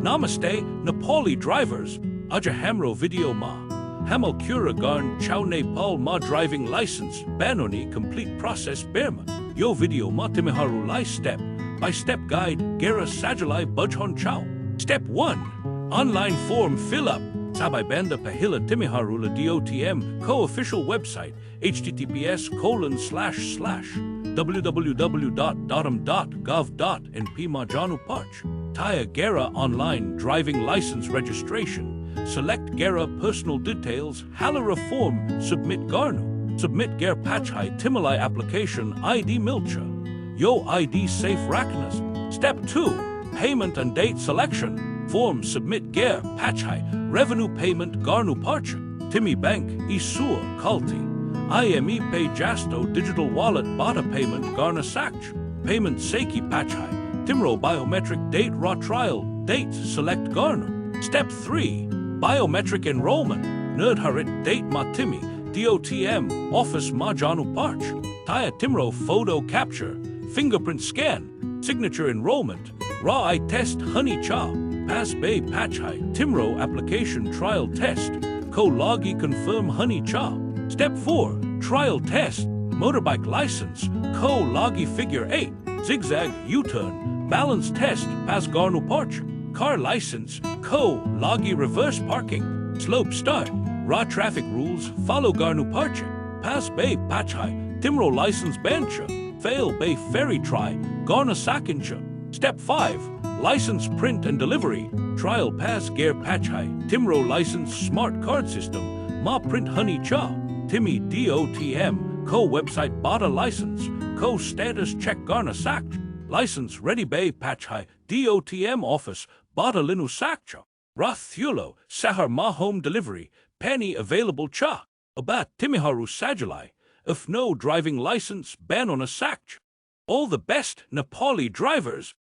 Namaste, Nepali drivers. Aja hamro video ma. Hamal kura garn chow Nepal ma driving license. Banoni complete process berma. Yo video ma timiharu lai step by step guide. Gera sajalai bujhon chow. Step 1. Online form fill up. Sabay banda pahila timiharu la DOTM co-official website https://www.datam.gov.np majanu parch. Taya Gera online driving license registration. Select Gera personal details. Halara form submit Garno. Submit Ger Pachhai Timalai application ID Milcha. Yo ID safe Raknas. Step 2. Payment and date selection. Form submit Ger Pachhai revenue payment Garnu Parcha. Timi Bank Isua Kalti. IME Pay Jasto digital wallet Bata payment Garna Sakch. Payment Seiki Pachhai. Timro biometric date raw trial date select Garnu. Step 3. Biometric enrollment. Nerdharit date Matimi. DOTM office Majanu Parch. Taya Timro photo capture. Fingerprint scan. Signature enrollment. Raw eye test honey cha. Pass bay Pachhai. Timro application trial test. Ko-logi confirm honey cha. Step 4. Trial test. Motorbike license. Ko-logi figure 8. Zigzag U-turn. Balance test. Pass Garnu Parch. Car license. Ko-logi reverse parking. Slope start. Raw traffic rules. Follow Garnu Parch. Pass bay Pachhai. Timro license bancha. Fail bay ferry try. Garna Sakincha. Step 5. License print and delivery. Trial pass Ger Pachhai. Timro license smart card system. Ma print honey cha. Timmy DOTM. Co website Bata license. Co status check Garna Sakch. License ready bay Pachhai. DOTM office. Bata linu Sakcha. Rathulo. Sahar ma home delivery. Penny available cha. Abat Timiharu Sajalai. If no driving license ban on a Sakch. All the best Nepali drivers.